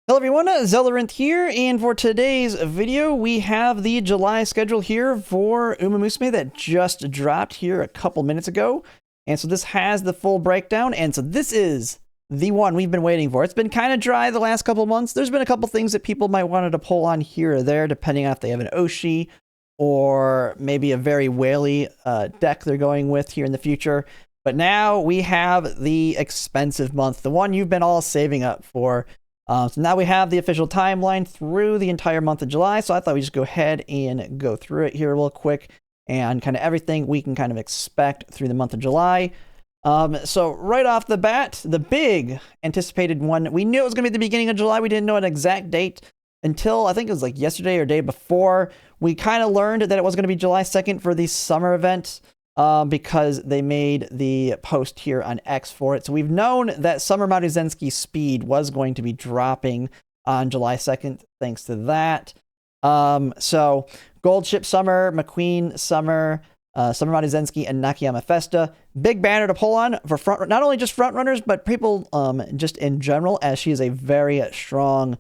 Hello everyone, Zeldarinth here, and for today's video, we have the July schedule here for Umamusume that just dropped here a couple minutes ago. And so this has the full breakdown, and so this is the one we've been waiting for. It's been kind of dry the last couple months. There's been a couple things that people might wanted to pull on here or there, depending on if they have an Oshi or maybe a very whaley deck they're going with here in the future. But now we have the expensive month, the one you've been all saving up for. So now we have the official timeline through the entire month of July. So I thought we'd just go ahead and go through it here real quick and kind of everything we can kind of expect through the month of July. So right off the bat, the big anticipated one, we knew it was going to be the beginning of July. We didn't know an exact date until I think it was like yesterday or day before. We kind of learned that it was going to be July 2nd for the summer event. Because they made the post here on X for it. So we've known that Summer Maruzenski Speed was going to be dropping on July 2nd, thanks to that. So Gold Ship Summer, McQueen Summer, Summer Maruzenski, and Nakayama Festa. Big banner to pull on for not only just front runners, but people just in general, as she is a very strong,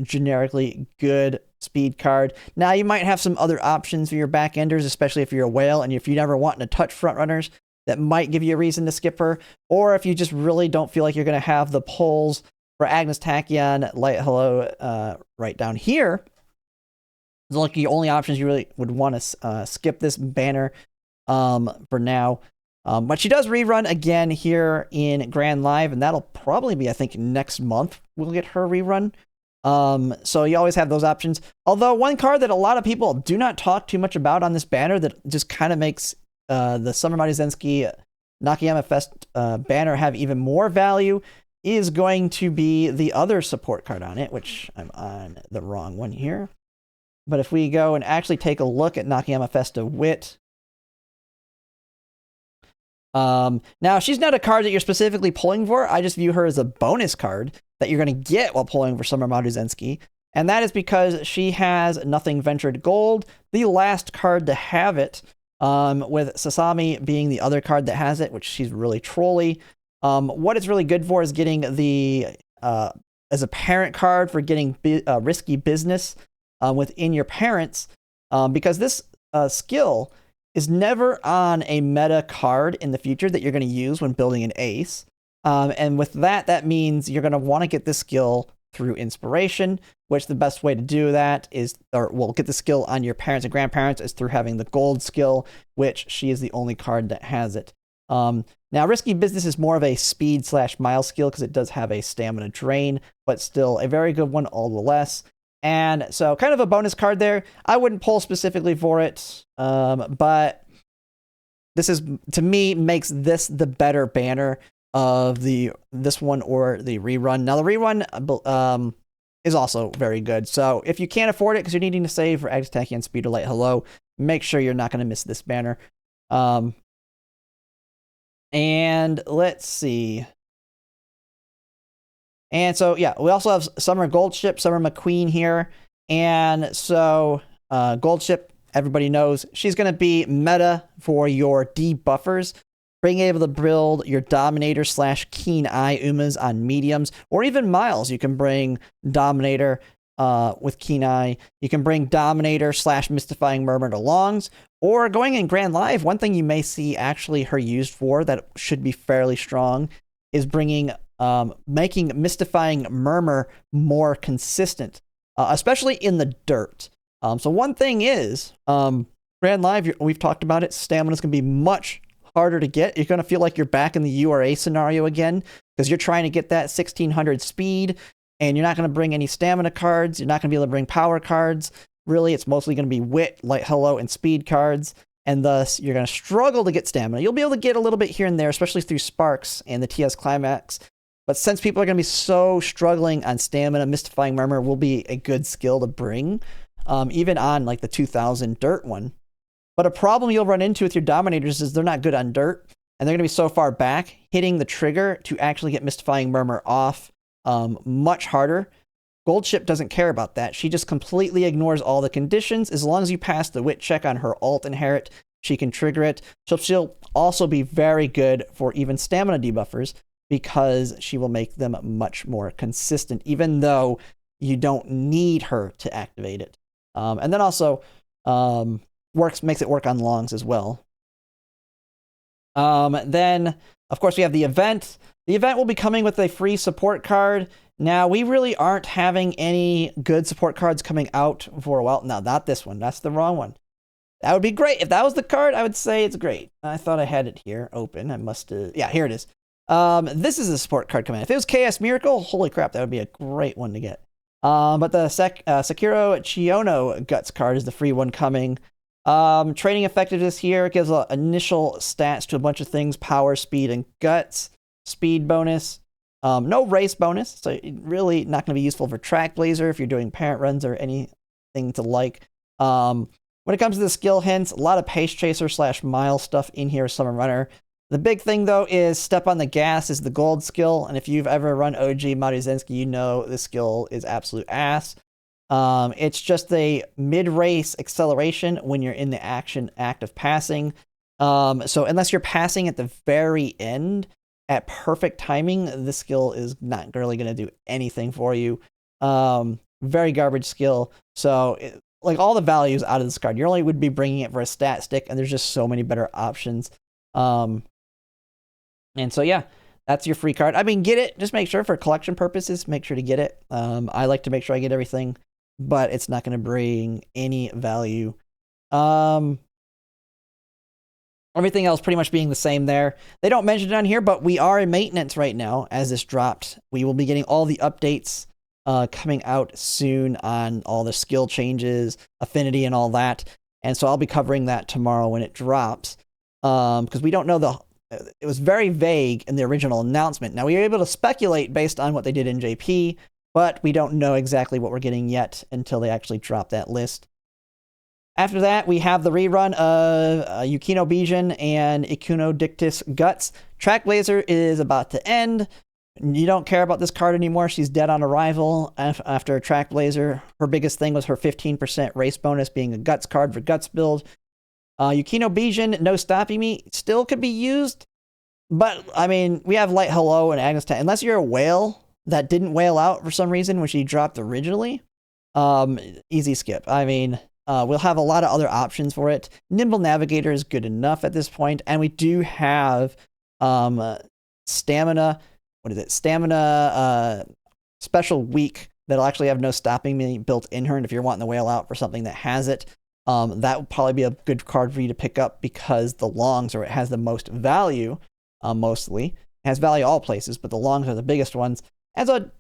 generically good speed card. Now you might have some other options for your back enders, especially if you're a whale and if you never want to touch front runners, that might give you a reason to skip her. Or if you just really don't feel like you're going to have the pulls for Agnes Tachyon, Light Hello, right down here. Those are like the only options you really would want to skip this banner for now. But she does rerun again here in Grand Live, and that'll probably be, I think, next month we'll get her rerun. So you always have those options. Although one card that a lot of people do not talk too much about on this banner that just kind of makes the Summer Maruzenski Nakayama Fest banner have even more value is going to be the other support card on it, which I'm on the wrong one here. But if we go and actually take a look at Nakayama Festa Wit, now she's not a card that you're specifically pulling for. I just view her as a bonus card that you're going to get while pulling for Summer Maruzenski. And that is because she has Nothing Ventured Gold, the last card to have it, with Sasami being the other card that has it, which she's really trolly. What it's really good for is getting the, as a parent card for getting risky business within your parents, because this skill is never on a meta card in the future that you're going to use when building an ace. And with that, that means you're going to want to get this skill through inspiration, which the best way to do that is, or well, get the skill on your parents and grandparents is through having the gold skill, which she is the only card that has it. Now, Risky Business is more of a speed / mile skill because it does have a stamina drain, but still a very good one all the less. And so kind of a bonus card there. I wouldn't pull specifically for it, but this is, to me, makes this the better banner of this one or the rerun. Now the rerun is also very good. So if you can't afford it because you're needing to save for Agnes Tachyon, Speed or Light Hello, make sure you're not going to miss this banner. And let's see. And so, yeah, we also have Summer Gold Ship, Summer McQueen here. And so Gold Ship, everybody knows, she's going to be meta for your debuffers. Being able to build your Dominator / Keen Eye Umas on mediums, or even miles. You can bring Dominator with Keen Eye. You can bring Dominator / Mystifying Murmur to longs. Or going in Grand Live, one thing you may see actually her used for that should be fairly strong is bringing, making Mystifying Murmur more consistent, especially in the dirt. So one thing is, Grand Live, we've talked about it, stamina's going to be much harder to get. You're going to feel like you're back in the URA scenario again because you're trying to get that 1600 speed and you're not going to bring any stamina cards. You're not going to be able to bring power cards. Really, it's mostly going to be wit, light hello, and speed cards. And thus, you're going to struggle to get stamina. You'll be able to get a little bit here and there, especially through Sparks and the TS Climax. But since people are going to be so struggling on stamina, Mystifying Murmur will be a good skill to bring, even on like the 2000 dirt one. But a problem you'll run into with your Dominators is they're not good on dirt, and they're going to be so far back, hitting the trigger to actually get Mystifying Murmur off much harder. Gold Ship doesn't care about that. She just completely ignores all the conditions. As long as you pass the wit check on her alt inherit, she can trigger it. So she'll also be very good for even stamina debuffers. because she will make them much more consistent, even though you don't need her to activate it. And then also makes it work on longs as well. Then, of course, we have the event. The event will be coming with a free support card. Now, we really aren't having any good support cards coming out for a while. No, not this one. That's the wrong one. That would be great. If that was the card, I would say it's great. I thought I had it here open. I must have... Yeah, here it is. This is a support card coming out. If it was KS Miracle, holy crap, that would be a great one to get. But the Sekiro Chiono Guts card is the free one coming. Training effectiveness here. It gives initial stats to a bunch of things. Power, speed, and guts. Speed bonus. No race bonus, so really not going to be useful for Track Blazer if you're doing parent runs or anything to like. When it comes to the skill hints, a lot of pace chaser / mile stuff in here, Summer Runner. The big thing, though, is Step on the Gas is the gold skill, and if you've ever run OG Maruzenski, you know this skill is absolute ass. It's just a mid-race acceleration when you're in the act of passing. So unless you're passing at the very end at perfect timing, this skill is not really going to do anything for you. Very garbage skill. So like all the values out of this card, you only would be bringing it for a stat stick, and there's just so many better options. And so yeah, that's your free card. I mean, get it. Just make sure for collection purposes, make sure to get it. I like to make sure I get everything, but it's not going to bring any value. Everything else pretty much being the same there. They don't mention it on here, but we are in maintenance right now as this dropped. We will be getting all the updates coming out soon on all the skill changes, affinity, and all that. And so I'll be covering that tomorrow when it drops. Because we don't know it was very vague in the original announcement. Now, we were able to speculate based on what they did in JP, but we don't know exactly what we're getting yet until they actually drop that list. After that, we have the rerun of Yukino Beijian and Ikuno Dictus Guts. Track Blazer is about to end. You don't care about this card anymore. She's dead on arrival after Track Blazer. Her biggest thing was her 15% race bonus being a Guts card for Guts build. Yukino Beijian, No Stopping Me, still could be used. But, I mean, we have Light Hello and Agnes Tech. Unless you're a whale that didn't whale out for some reason when she dropped originally, easy skip. I mean, we'll have a lot of other options for it. Nimble Navigator is good enough at this point. And we do have Stamina... What is it? Stamina Special Week that'll actually have No Stopping Me built in her. And if you're wanting to whale out for something that has it, that would probably be a good card for you to pick up because the longs, or it has the most value, mostly. It has value all places, but the longs are the biggest ones. And so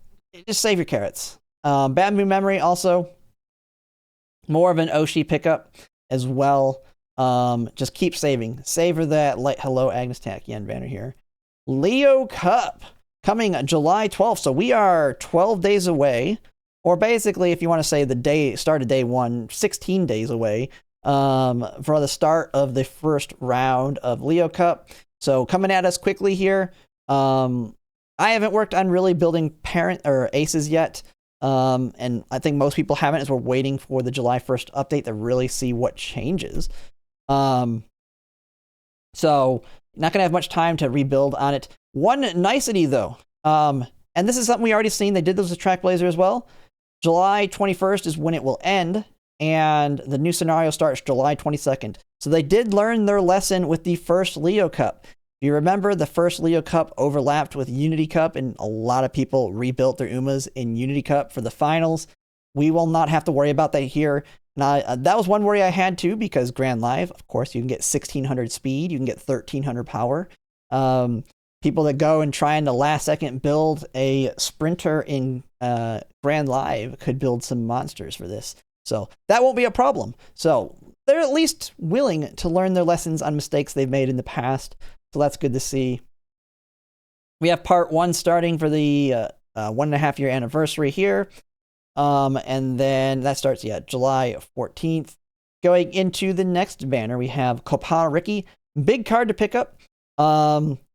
just save your carrots. Bamboo Memory also, more of an Oshi pickup as well. Just keep saving. Savor that Light Hello Agnes Tachyon banner here. Leo Cup. Coming July 12th, so we are 12 days away, or basically, if you want to say the start of day 1, 16 days away for the start of the first round of Leo Cup. So coming at us quickly here. I haven't worked on really building parent or aces yet, and I think most people haven't, as we're waiting for the July 1st update to really see what changes. So not going to have much time to rebuild on it. One nicety, though, and this is something we already seen. They did this with Track Blazer as well. July 21st is when it will end, and the new scenario starts July 22nd. So they did learn their lesson with the first Leo Cup. If you remember, the first Leo Cup overlapped with Unity Cup, and a lot of people rebuilt their Umas in Unity Cup for the finals. We will not have to worry about that here. Now, that was one worry I had, too, because Grand Live, of course, you can get 1,600 speed, you can get 1,300 power. People that go and try in the last second build a sprinter in Grand Live could build some monsters for this. So that won't be a problem. So they're at least willing to learn their lessons on mistakes they've made in the past. So that's good to see. We have part 1 starting for the 1.5 year anniversary here. And then that starts, July 14th. Going into the next banner, we have Copano Ricky. Big card to pick up.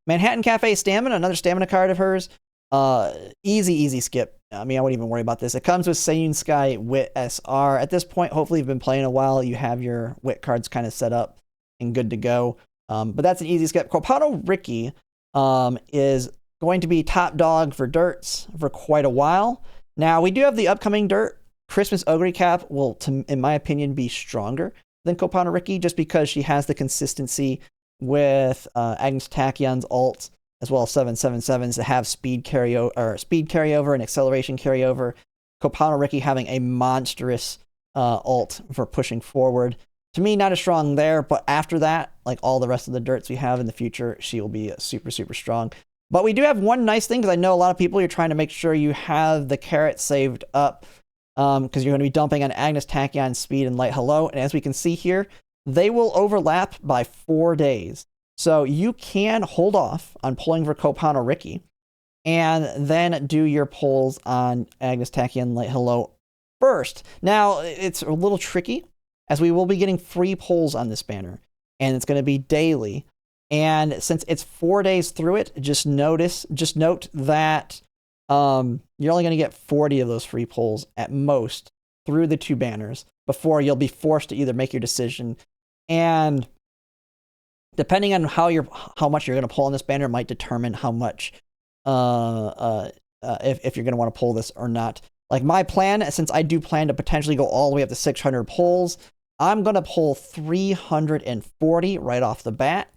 Manhattan Cafe Stamina, another stamina card of hers. Easy skip. I mean, I wouldn't even worry about this. It comes with Seiyun Sky Wit SR. At this point, hopefully you've been playing a while. You have your Wit cards kind of set up and good to go. But that's an easy skip. Copano Ricky is going to be top dog for dirts for quite a while. Now, we do have the upcoming dirt. Christmas Ogre Cap will, in my opinion, be stronger than Copano Ricky just because she has the consistency with Agnes Tachion's ult, as well as 777s that have speed carryover and acceleration carryover. Copano Ricky having a monstrous ult for pushing forward. To me, not as strong there, but after that, like all the rest of the dirts we have in the future, she will be super, super strong. But we do have one nice thing, because I know a lot of people, you're trying to make sure you have the carrot saved up, because you're going to be dumping on Agnes Tachyon, Speed, and Light Hello. And as we can see here, they will overlap by 4 days. So you can hold off on pulling for Copano Ricky, and then do your pulls on Agnes Tachyon, Light Hello first. Now, it's a little tricky, as we will be getting free pulls on this banner, and it's going to be daily. And since it's 4 days through it, just note that you're only going to get 40 of those free pulls at most through the 2 banners before you'll be forced to either make your decision. And depending on how much you're going to pull on this banner might determine how much if you're going to want to pull this or not. Like my plan, since I do plan to potentially go all the way up to 600 pulls, I'm going to pull 340 right off the bat,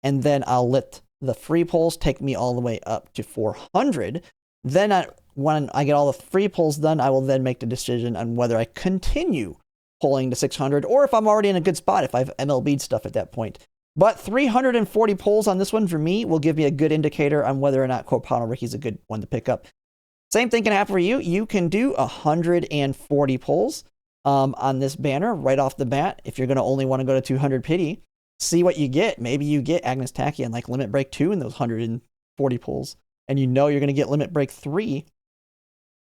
and then I'll let the free pulls take me all the way up to 400. Then when I get all the free pulls done, I will then make the decision on whether I continue pulling to 600, or if I'm already in a good spot, if I've MLB'd stuff at that point. But 340 pulls on this one for me will give me a good indicator on whether or not Copano Ricky's a good one to pick up. Same thing can happen for you. You can do 140 pulls on this banner right off the bat. If you're going to only want to go to 200 pity, see what you get. Maybe you get Agnes Tachyon like Limit Break 2 in those 140 pulls, and you know you're going to get Limit Break 3,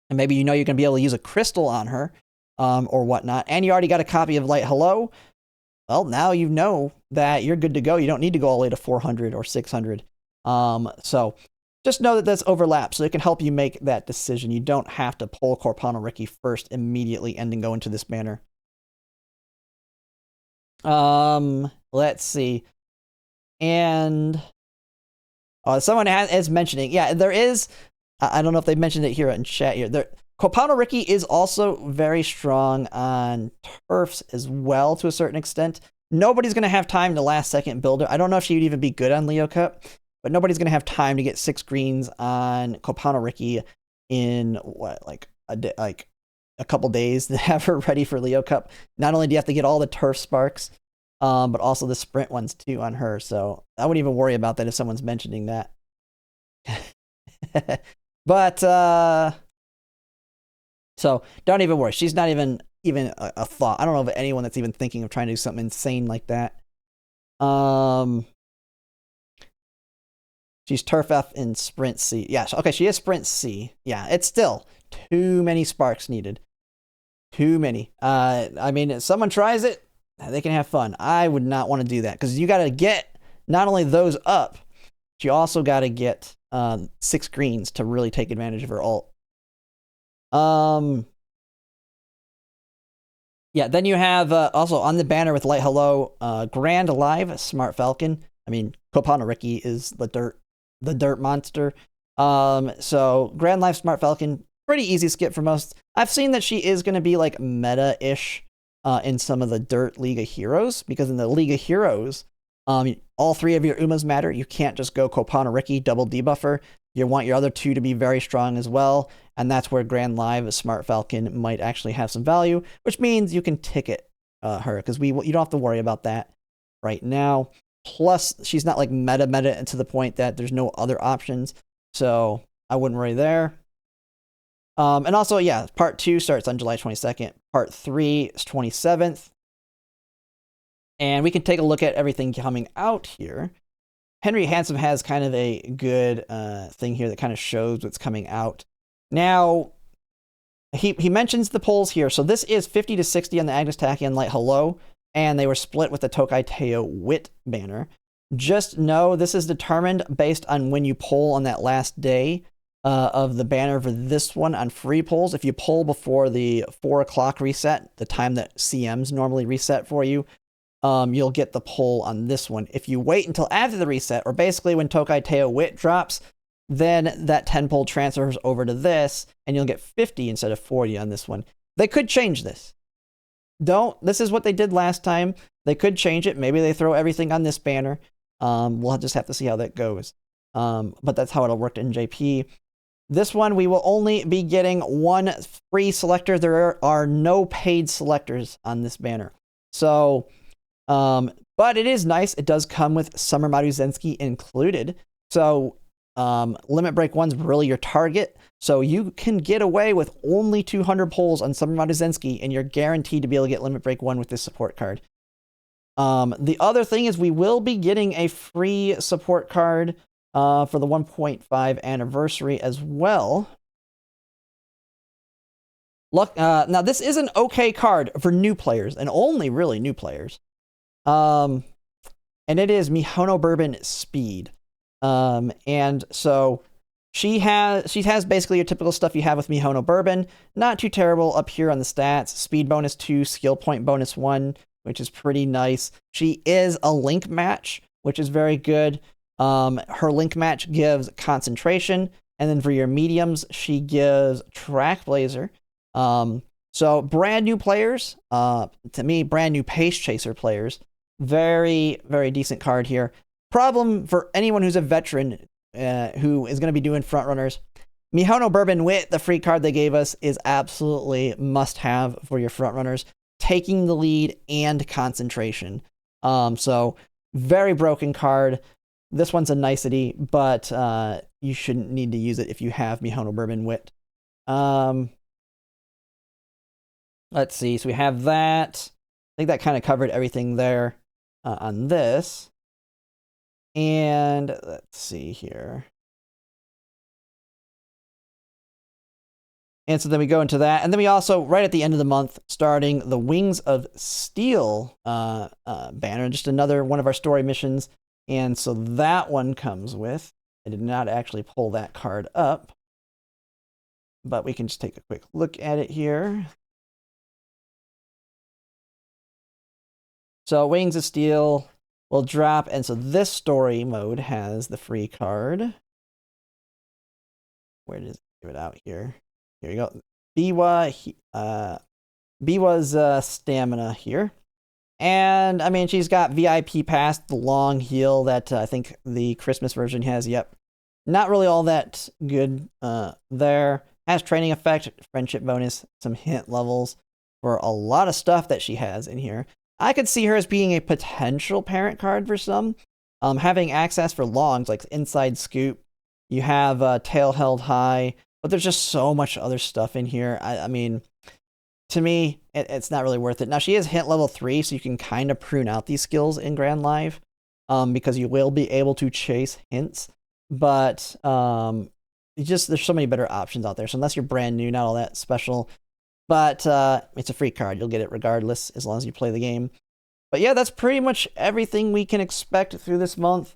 and maybe you know you're going to be able to use a crystal on her or whatnot, and you already got a copy of Light Hello. Well, now you know that you're good to go. You don't need to go all the way to 400 or 600. So just know that that's overlap, so it can help you make that decision. You don't have to pull Copano Ricky first immediately and then go into this banner. Let's see. And someone is mentioning, yeah, there is, I don't know if they mentioned it here in chat here. Copano Ricky is also very strong on turfs as well, to a certain extent. Nobody's going to have time to last second builder. I don't know if she would even be good on Leo Cup, but nobody's going to have time to get 6 greens on Copano Ricky in like a couple days to have her ready for Leo Cup. Not only do you have to get all the turf sparks, but also the sprint ones too on her. So I wouldn't even worry about that if someone's mentioning that. But so don't even worry. She's not even a thought. I don't know of anyone that's even thinking of trying to do something insane like that. She's Turf F in Sprint C. Yeah, okay, she is Sprint C. Yeah, it's still too many sparks needed. Too many. I mean, if someone tries it, they can have fun. I would not want to do that, because you got to get not only those up, but you also got to get 6 greens to really take advantage of her ult. Yeah, then you have also on the banner with Light Hello, Grand Live, Smart Falcon. I mean, Copano Ricky is the dirt monster. So Grand Live, Smart Falcon, pretty easy skip for most. I've seen that she is going to be like meta-ish in some of the dirt League of Heroes, because in the League of Heroes, all 3 of your Umas matter. You can't just go Copano Ricky, double debuffer. You want your other 2 to be very strong as well, and that's where Grand Live Smart Falcon might actually have some value, which means you can ticket her, because you don't have to worry about that right now. Plus, she's not like meta to the point that there's no other options, so I wouldn't worry there. And also, yeah, part 2 starts on July 22nd. Part 3 is 27th. And we can take a look at everything coming out here. Henry Handsome has kind of a good thing here that kind of shows what's coming out. Now, he mentions the polls here. So this is 50 to 60 on the Agnes Tachyon Light Hello, and they were split with the Tokai Teo Wit banner. Just know this is determined based on when you poll on that last day of the banner for this one on free polls. If you poll before the 4 o'clock reset, the time that CMs normally reset for you, you'll get the poll on this one. If you wait until after the reset, or basically when Tokai Teo Wit drops, then that 10 pull transfers over to this, and you'll get 50 instead of 40 on this one. They could change this. This is what they did last time. They could change it. Maybe they throw everything on this banner. We'll just have to see how that goes. But that's how it'll work in JP. This one, we will only be getting one free selector. There are no paid selectors on this banner. So, but it is nice. It does come with Summer Maruzenski included. So, Limit Break 1's really your target. So you can get away with only 200 pulls on Summer Maruzenski, and you're guaranteed to be able to get Limit Break 1 with this support card. The other thing is we will be getting a free support card for the 1.5 anniversary as well. Look, now this is an okay card for new players, and only really new players. And it is Mihono Bourbon Speed. And so she has basically your typical stuff you have with Mihono Bourbon. Not too terrible up here on the stats. Speed bonus 2, skill point bonus 1, which is pretty nice. She is a link match, which is very good. Her link match gives concentration, and then for your mediums, she gives Track Blazer. So brand new players, to me, brand new Pace Chaser players. Very, very decent card here. Problem for anyone who's a veteran who is going to be doing front runners, Mihono Bourbon Wit, the free card they gave us, is absolutely must have for your front runners. Taking the lead and concentration. So very broken card. This one's a nicety, but you shouldn't need to use it if you have Mihono Bourbon Wit. Let's see. So we have that. I think that kind of covered everything there on this. And let's see here. And so then we go into that. And then we also, right at the end of the month, starting the Wings of Steel banner. Just another one of our story missions. And so that one comes with, I did not actually pull that card up, but we can just take a quick look at it here. So Wings of Steel will drop, and so this story mode has the free card. Where does it give it out here? Here you go. Biwa's stamina here. And, I mean, she's got VIP Pass, the long heal that I think the Christmas version has. Yep. Not really all that good there. Has training effect, friendship bonus, some hint levels for a lot of stuff that she has in here. I could see her as being a potential parent card for some. Having access for longs, like Inside Scoop. You have Tail Held High. But there's just so much other stuff in here. I mean, to me, it's not really worth it. Now, she is hint level 3, so you can kind of prune out these skills in Grand Live. Because you will be able to chase hints. But there's so many better options out there. So unless you're brand new, not all that special. But it's a free card. You'll get it regardless as long as you play the game. But yeah, that's pretty much everything we can expect through this month.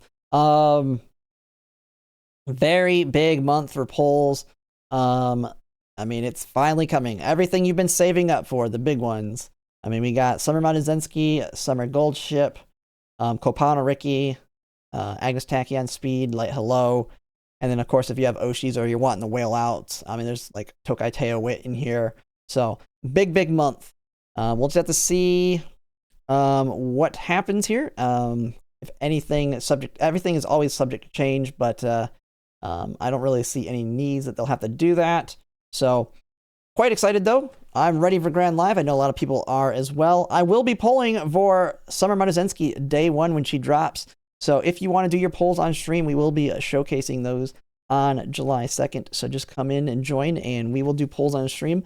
Very big month for polls. I mean, it's finally coming. Everything you've been saving up for, the big ones. I mean, we got Summer Maruzenski, Summer Gold Ship, Copano Ricky, Agnes Tachyon Speed, Light Hello. And then, of course, if you have Oshis or you're wanting the whale out, I mean, there's like Tokai Teo Wit in here. So, big month. We'll just have to see what happens here. If anything, everything is always subject to change, but I don't really see any needs that they'll have to do that. So, quite excited though. I'm ready for Grand Live. I know a lot of people are as well. I will be polling for Summer Maruzenski day 1 when she drops. So if you want to do your polls on stream, we will be showcasing those on July 2nd. So just come in and join, and we will do polls on stream.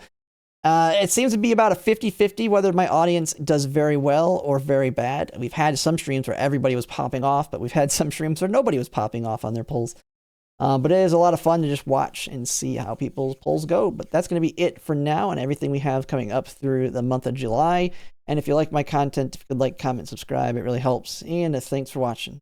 It seems to be about a 50-50 whether my audience does very well or very bad. We've had some streams where everybody was popping off, but we've had some streams where nobody was popping off on their polls. But it is a lot of fun to just watch and see how people's polls go. But that's going to be it for now and everything we have coming up through the month of July. And if you like my content, if you could like, comment, subscribe, it really helps. And thanks for watching.